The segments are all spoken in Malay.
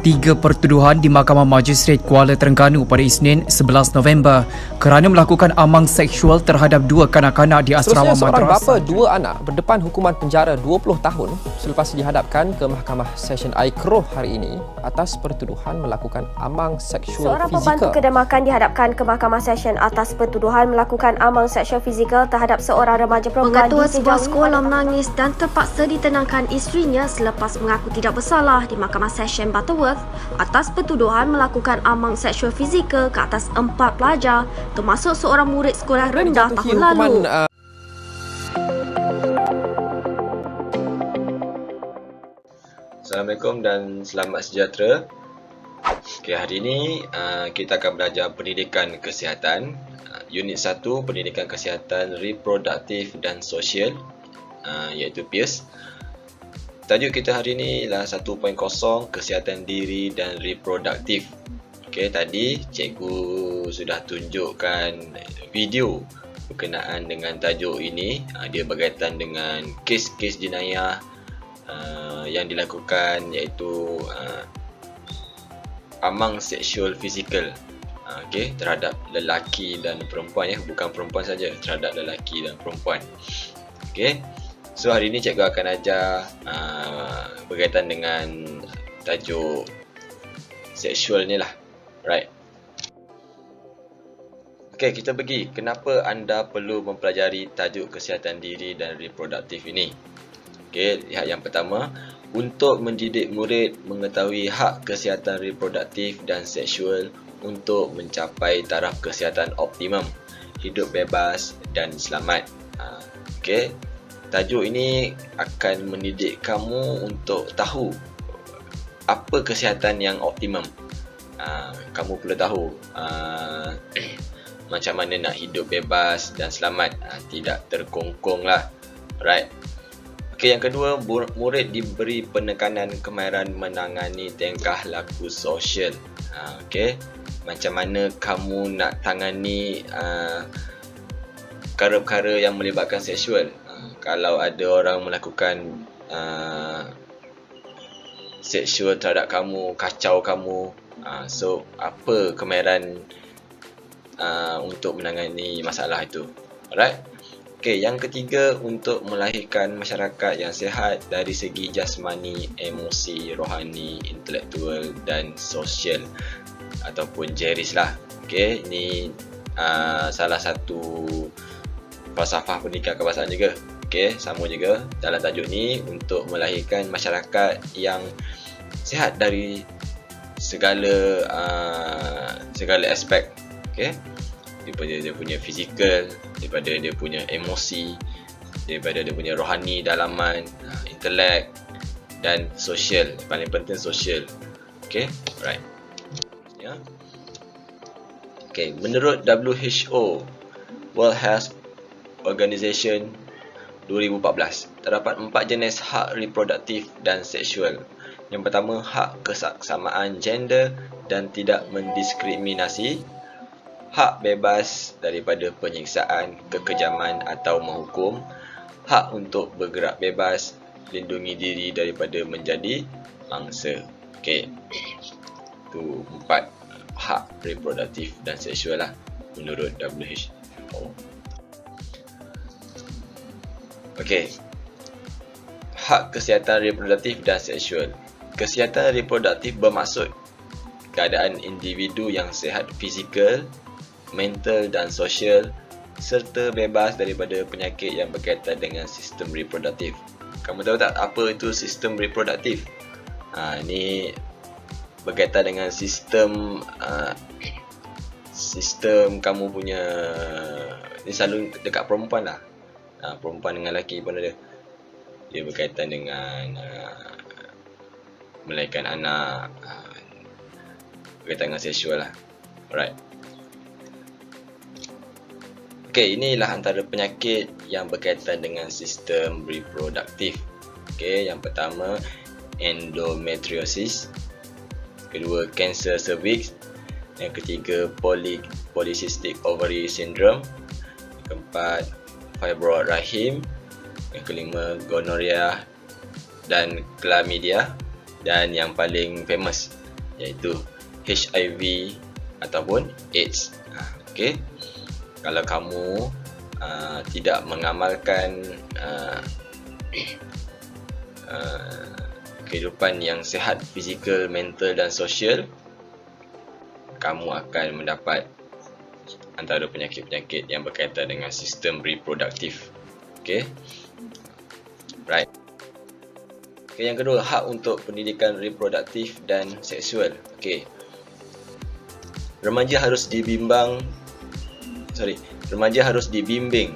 Tiga pertuduhan di Mahkamah Majistret Kuala Terengganu pada Isnin 11 November kerana melakukan amang seksual terhadap dua kanak-kanak di asrama Seterusnya, seorang madrasah. bapa dua anak berdepan hukuman penjara 20 tahun selepas dihadapkan ke Mahkamah Session Aikroh hari ini atas pertuduhan melakukan amang seksual Seorang fizikal. pembantu kedai makan dihadapkan ke Mahkamah Session atas pertuduhan melakukan amang seksual fizikal terhadap seorang remaja perempuan Pengatua di sebuah sejauh sekolah menangis dan terpaksa ditenangkan isterinya selepas mengaku tidak bersalah di Mahkamah Session Butterworth atas pertuduhan melakukan amang seksual fizikal ke atas 4 pelajar termasuk seorang murid sekolah rendah tahun lalu. Assalamualaikum dan selamat sejahtera. Okay, hari ini kita akan belajar pendidikan kesihatan. Unit 1, pendidikan kesihatan reproduktif dan sosial, iaitu PIRS. Tajuk kita hari ini ialah 1.0, kesihatan diri dan reproduktif. Okay, tadi cikgu sudah tunjukkan video berkenaan dengan tajuk ini. Dia berkaitan dengan kes-kes jenayah yang dilakukan, iaitu amang seksual fizikal terhadap lelaki dan perempuan, bukan perempuan saja, terhadap lelaki dan perempuan. So hari ini cikgu akan ajar berkaitan dengan tajuk seksual ni lah, right? Kita pergi. Kenapa anda perlu mempelajari tajuk kesihatan diri dan reproduktif ini? Lihat yang pertama, untuk mendidik murid mengetahui hak kesihatan reproduktif dan seksual untuk mencapai taraf kesihatan optimum, hidup bebas dan selamat. Tajuk ini akan mendidik kamu untuk tahu apa kesihatan yang optimum. Kamu perlu tahu macam mana nak hidup bebas dan selamat, tidak terkongkong lah, right? Yang kedua, murid diberi penekanan kemahiran menangani tingkah laku sosial. Macam mana kamu nak tangani perkara-perkara yang melibatkan seksual. Kalau ada orang melakukan seksual terhadap kamu, kacau kamu, so apa kemahiran untuk menangani masalah itu, alright? Yang ketiga, untuk melahirkan masyarakat yang sihat dari segi jasmani, emosi, rohani, intelektual dan sosial, ataupun jeris lah. Ini salah satu falsafah pendidikan kebangsaan juga. Sama juga dalam tajuk ni, untuk melahirkan masyarakat yang sihat dari segala aspek. Daripada dia punya fizikal, daripada dia punya emosi, daripada dia punya rohani, dalaman, intelek dan sosial. Paling penting sosial. Right. Menurut WHO, World Health Organization 2014, terdapat 4 jenis hak reproduktif dan seksual. Yang pertama, hak keseksama gender dan tidak mendiskriminasi, hak bebas daripada penyiksaan, kekejaman atau menghukum, hak untuk bergerak bebas, lindungi diri daripada menjadi mangsa. Itu 4 hak reproduktif dan seksual lah menurut WHO. Hak kesihatan reproduktif dan seksual. Kesihatan reproduktif bermaksud keadaan individu yang sihat fizikal, mental dan sosial serta bebas daripada penyakit yang berkaitan dengan sistem reproduktif. Kamu tahu tak apa itu sistem reproduktif? Ini berkaitan dengan sistem kamu punya, ini selalu dekat perempuan lah. Perempuan dengan lelaki pun ada. Dia berkaitan dengan melahirkan anak, berkaitan dengan seksual lah. Alright. Inilah antara penyakit yang berkaitan dengan sistem reproduktif. Yang pertama, endometriosis. Kedua, kanser cervix. Yang ketiga, polycystic ovary syndrome. Yang keempat, fibroid rahim. Yang kelima, gonorrhea dan chlamydia. Dan yang paling famous, iaitu HIV ataupun AIDS. Okey. Kalau kamu tidak mengamalkan kehidupan yang sihat fizikal, mental dan sosial, kamu akan mendapat antara penyakit-penyakit yang berkaitan dengan sistem reproduktif. Okey. Right. Okay, yang kedua, hak untuk pendidikan reproduktif dan seksual. Okey. Remaja harus dibimbing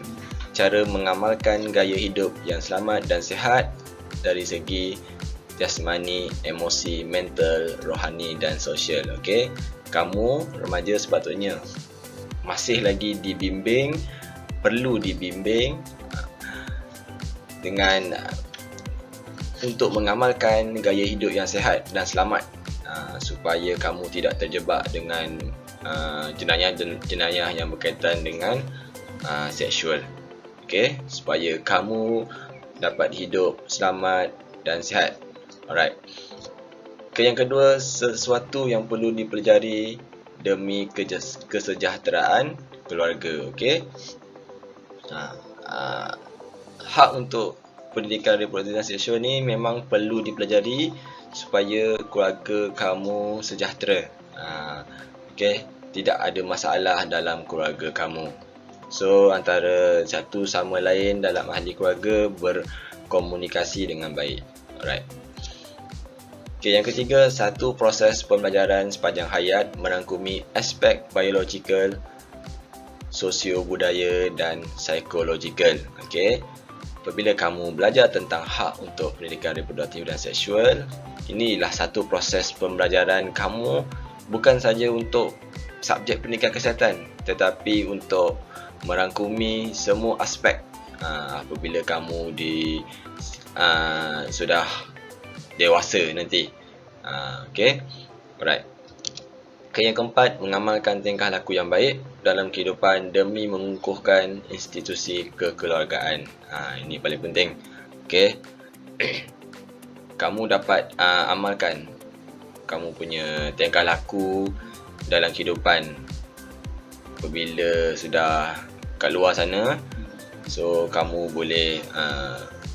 cara mengamalkan gaya hidup yang selamat dan sihat dari segi jasmani, emosi, mental, rohani dan sosial. Okey. Kamu remaja sepatutnya masih lagi dibimbing, perlu dibimbing dengan untuk mengamalkan gaya hidup yang sihat dan selamat, supaya kamu tidak terjebak dengan jenayah yang berkaitan dengan seksual. Okey, supaya kamu dapat hidup selamat dan sihat. Alright. Yang kedua, sesuatu yang perlu dipelajari demi kesejahteraan keluarga. Okey. Hak untuk pendidikan reproduktif dan seksual ni memang perlu dipelajari supaya keluarga kamu sejahtera. Okey, tidak ada masalah dalam keluarga kamu. So antara satu sama lain dalam ahli keluarga berkomunikasi dengan baik. Alright. Okey, yang ketiga, satu proses pembelajaran sepanjang hayat merangkumi aspek biologikal, sosio-budaya dan psikologikal. Okey. Apabila kamu belajar tentang hak untuk pendidikan reproduktif dan seksual, inilah satu proses pembelajaran kamu, bukan saja untuk subjek pendidikan kesihatan, tetapi untuk merangkumi semua aspek apabila kamu sudah dewasa nanti. Okey. Alright. Yang keempat, mengamalkan tingkah laku yang baik dalam kehidupan demi mengukuhkan institusi kekeluargaan. Ini paling penting. Okey. Kamu dapat amalkan kamu punya tingkah laku dalam kehidupan apabila sudah kat luar sana. So kamu boleh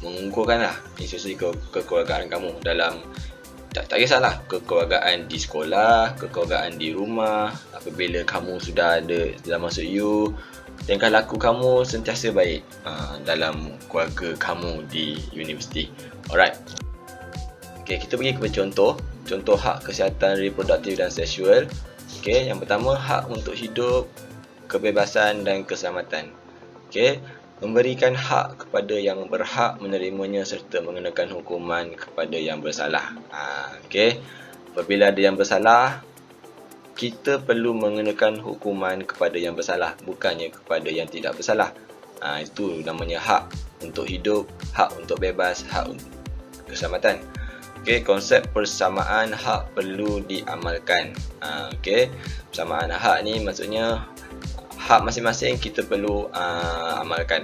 mengukuhkanlah institusi kekeluargaan kamu dalam tak kisahlah kekeluargaan di sekolah, kekeluargaan di rumah. Apabila kamu sudah ada dalam masuk U, tingkah laku kamu sentiasa baik dalam keluarga kamu di universiti. Alright. Okay, kita pergi kepada contoh hak kesihatan reproduktif dan seksual. Okay, yang pertama, hak untuk hidup, kebebasan dan keselamatan. Okay, memberikan hak kepada yang berhak menerimanya serta mengenakan hukuman kepada yang bersalah. Okey. Apabila ada yang bersalah, kita perlu mengenakan hukuman kepada yang bersalah, bukannya kepada yang tidak bersalah. Itu namanya hak untuk hidup, hak untuk bebas, hak untuk keselamatan. Okey, konsep persamaan hak perlu diamalkan. Okey. Persamaan hak ni maksudnya hak masing-masing kita perlu amalkan.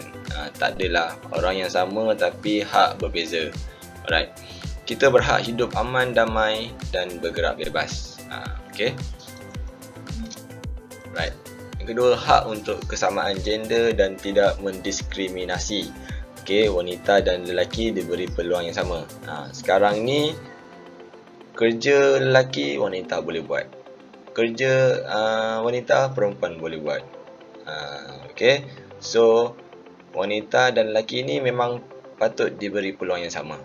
Tak adalah orang yang sama tapi hak berbeza. Alright. Kita berhak hidup aman, damai dan bergerak bebas. Okay. Right. Yang kedua, hak untuk kesamaan gender dan tidak mendiskriminasi. Okay, wanita dan lelaki diberi peluang yang sama. Sekarang ni kerja lelaki wanita boleh buat. Kerja wanita perempuan boleh buat. Okay, so wanita dan lelaki ni memang patut diberi peluang yang sama.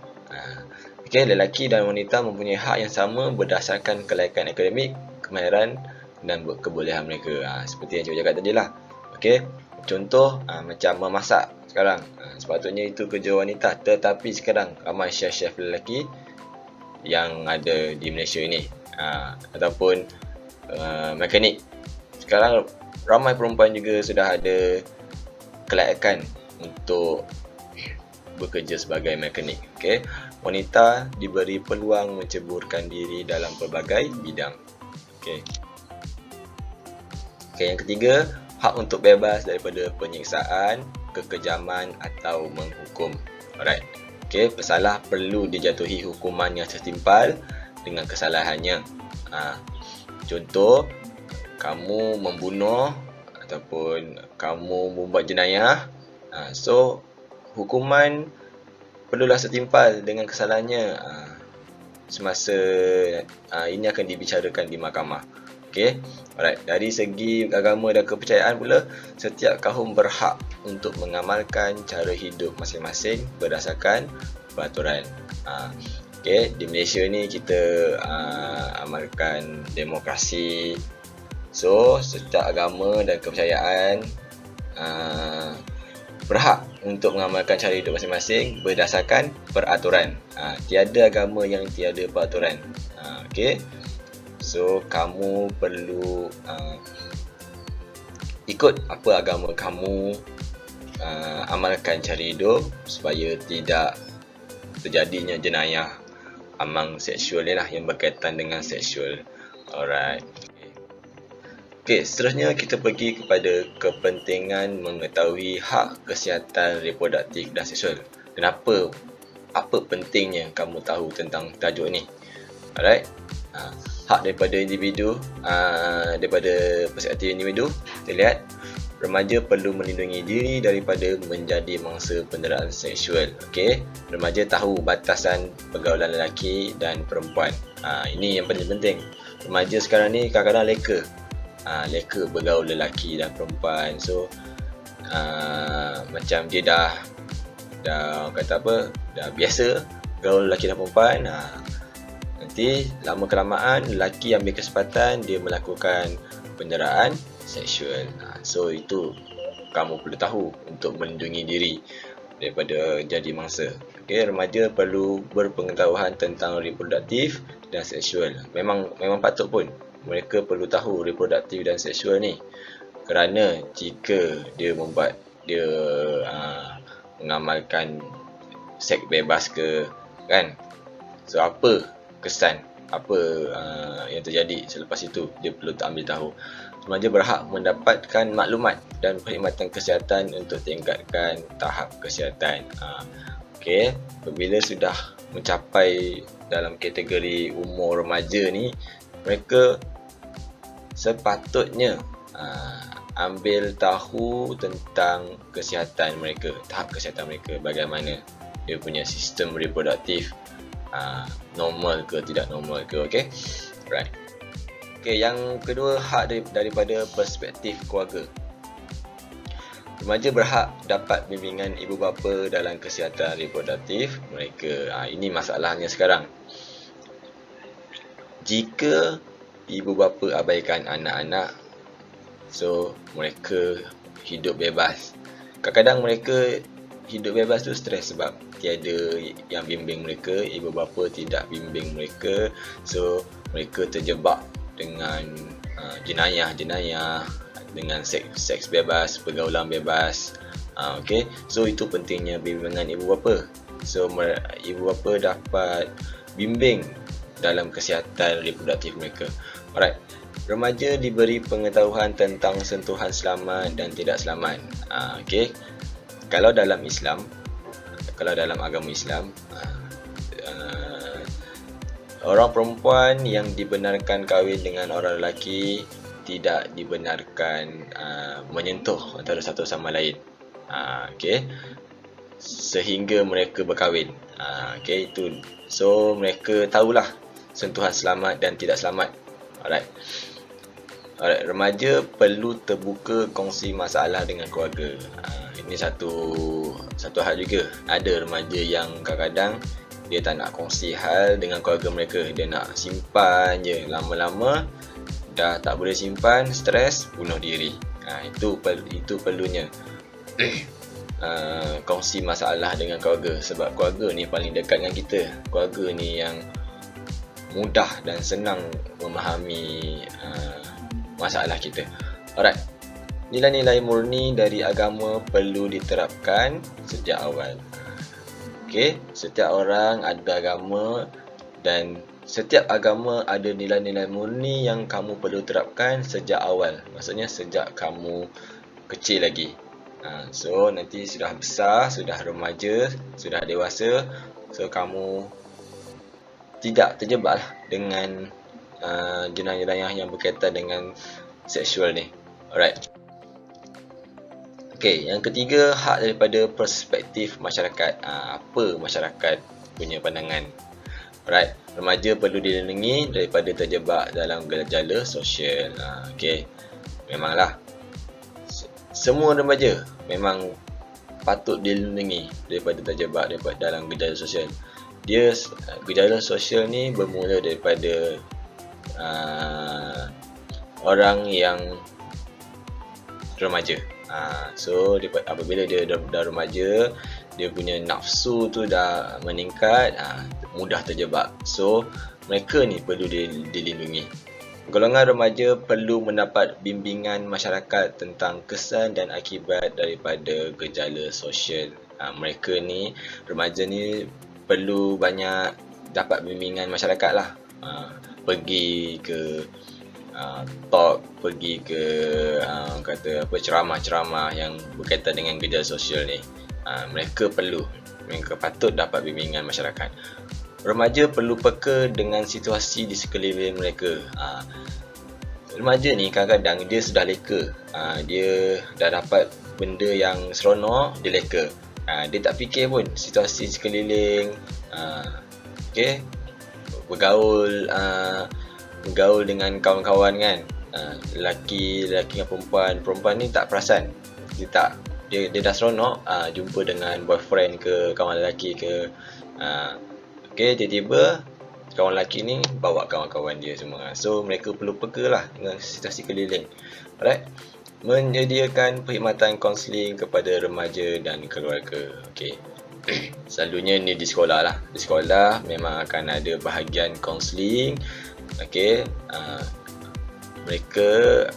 Okay, lelaki dan wanita mempunyai hak yang sama berdasarkan kelaikan akademik, kemahiran dan kebolehan mereka. Seperti yang cikgu cakap tadi lah. Okay, contoh macam memasak sekarang, sepatutnya itu kerja wanita, tetapi sekarang ramai chef-chef lelaki yang ada di Malaysia ini, ataupun mekanik. Sekarang ramai perempuan juga sudah ada kelayakan untuk bekerja sebagai mekanik. Okay. Wanita diberi peluang menceburkan diri dalam pelbagai bidang. Okay. Okay, yang ketiga, hak untuk bebas daripada penyiksaan, kekejaman atau menghukum. Alright. Okay, pesalah perlu dijatuhi hukuman yang setimpal dengan kesalahannya. Contoh, kamu membunuh ataupun kamu membuat jenayah, so hukuman perlulah setimpal dengan kesalahannya. Semasa ini akan dibicarakan di mahkamah. Okey, alright. Dari segi agama dan kepercayaan pula, setiap kaum berhak untuk mengamalkan cara hidup masing-masing berdasarkan peraturan. Okey, di Malaysia ni kita amalkan demokrasi. So, setiap agama dan kepercayaan berhak untuk mengamalkan cara hidup masing-masing berdasarkan peraturan. Tiada agama yang tiada peraturan. Okey. So, kamu perlu ikut apa agama kamu, amalkan cara hidup supaya tidak terjadinya jenayah amang seksual ni lah, yang berkaitan dengan seksual. Alright. Okey, seterusnya kita pergi kepada kepentingan mengetahui hak kesihatan reproduktif dan seksual. Kenapa? Apa pentingnya kamu tahu tentang tajuk ni? Alright. Hak daripada individu, daripada perspektif individu, kita lihat remaja perlu melindungi diri daripada menjadi mangsa penderaan seksual. Okey, remaja tahu batasan pergaulan lelaki dan perempuan. Ini yang paling penting. Remaja sekarang ni kadang-kadang leka bergaul lelaki dan perempuan. So macam dia dah kata apa, dah biasa gaul lelaki dan perempuan. Nanti lama kelamaan lelaki ambil kesempatan dia melakukan penderaan seksual. So itu kamu perlu tahu untuk melindungi diri daripada jadi mangsa. Okey, remaja perlu berpengetahuan tentang reproduktif dan seksual. Memang patut pun mereka perlu tahu reproduktif dan seksual ni, kerana jika dia mengamalkan seks bebas ke, kan, so apa kesan, apa yang terjadi selepas itu, dia perlu ambil tahu. Remaja berhak mendapatkan maklumat dan perkhidmatan kesihatan untuk tingkatkan tahap kesihatan. Okey, apabila sudah mencapai dalam kategori umur remaja ni, mereka sepatutnya ambil tahu tentang kesihatan mereka, tahap kesihatan mereka, bagaimana dia punya sistem reproduktif, normal ke tidak normal ke. Okey, right. Okey, yang kedua, hak daripada perspektif keluarga. Remaja berhak dapat bimbingan ibu bapa dalam kesihatan reproduktif mereka. Ini masalahnya sekarang. Jika ibu bapa abaikan anak-anak, so mereka hidup bebas. Kadang-kadang mereka hidup bebas tu stres sebab tiada yang bimbing mereka, ibu bapa tidak bimbing mereka. So mereka terjebak dengan jenayah-jenayah, dengan seks bebas, pergaulan bebas. Okey, so itu pentingnya bimbingan ibu bapa. So ibu bapa dapat bimbing dalam kesihatan reproduktif mereka. Alright. Remaja diberi pengetahuan tentang sentuhan selamat dan tidak selamat. Okey. Kalau dalam agama Islam, orang perempuan yang dibenarkan kahwin dengan orang lelaki tidak dibenarkan menyentuh antara satu sama lain. Okey. Sehingga mereka berkahwin. Okey, itu. So mereka tahulah sentuhan selamat dan tidak selamat. Alright. Remaja perlu terbuka kongsi masalah dengan keluarga. Ini satu hal juga. Ada remaja yang kadang-kadang dia tak nak kongsi hal dengan keluarga mereka. Dia nak simpan je. Lama-lama dah tak boleh simpan, stres, bunuh diri. Itu perlunya kongsi masalah dengan keluarga. Sebab keluarga ni paling dekat dengan kita. Keluarga ni yang mudah dan senang memahami masalah kita. Alright. Nilai-nilai murni dari agama perlu diterapkan sejak awal. Okey, setiap orang ada agama dan setiap agama ada nilai-nilai murni yang kamu perlu terapkan sejak awal. Maksudnya sejak kamu kecil lagi. So nanti sudah besar, sudah remaja, sudah dewasa, so kamu tidak terjebak dengan jenayah-jenayah yang berkaitan dengan seksual ni. Alright. Okey, yang ketiga, hak daripada perspektif masyarakat. Apa masyarakat punya pandangan? Alright, remaja perlu dilindungi daripada terjebak dalam gejala sosial. Okey, memanglah semua remaja memang patut dilindungi daripada terjebak dalam gejala sosial. Gejala sosial ni bermula daripada orang yang remaja. So apabila dia dah remaja, dia punya nafsu tu dah meningkat, mudah terjebak. So mereka ni perlu dilindungi. Golongan remaja perlu mendapat bimbingan masyarakat tentang kesan dan akibat daripada gejala sosial. Mereka ni, remaja ni perlu banyak dapat bimbingan masyarakat lah. Pergi ke talk, pergi ke ceramah-ceramah yang berkaitan dengan gejala sosial ni. Mereka patut dapat bimbingan masyarakat. Remaja perlu peka dengan situasi di sekeliling mereka. Remaja ni kadang-kadang dia sudah leka. Dia dah dapat benda yang seronok, dia leka. Dia tak fikir pun situasi sekeliling. Okay, bergaul dengan kawan-kawan kan. Lelaki dengan perempuan ni tak perasan. Dia dah seronok jumpa dengan boyfriend ke kawan lelaki ke. Okay, tiba-tiba kawan lelaki ni bawa kawan-kawan dia semua. So mereka perlu peka lah dengan situasi keliling. Alright, menyediakan perkhidmatan kaunseling kepada remaja dan keluarga. Okay, selalunya ni di sekolah lah. Di sekolah memang akan ada bahagian kaunseling. Okay, mereka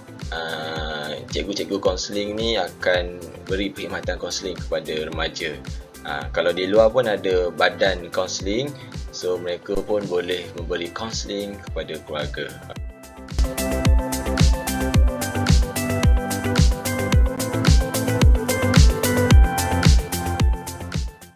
cikgu-cikgu kaunseling ni akan beri perkhidmatan kaunseling kepada remaja. Kalau di luar pun ada badan kaunseling, so mereka pun boleh memberi kaunseling kepada keluarga.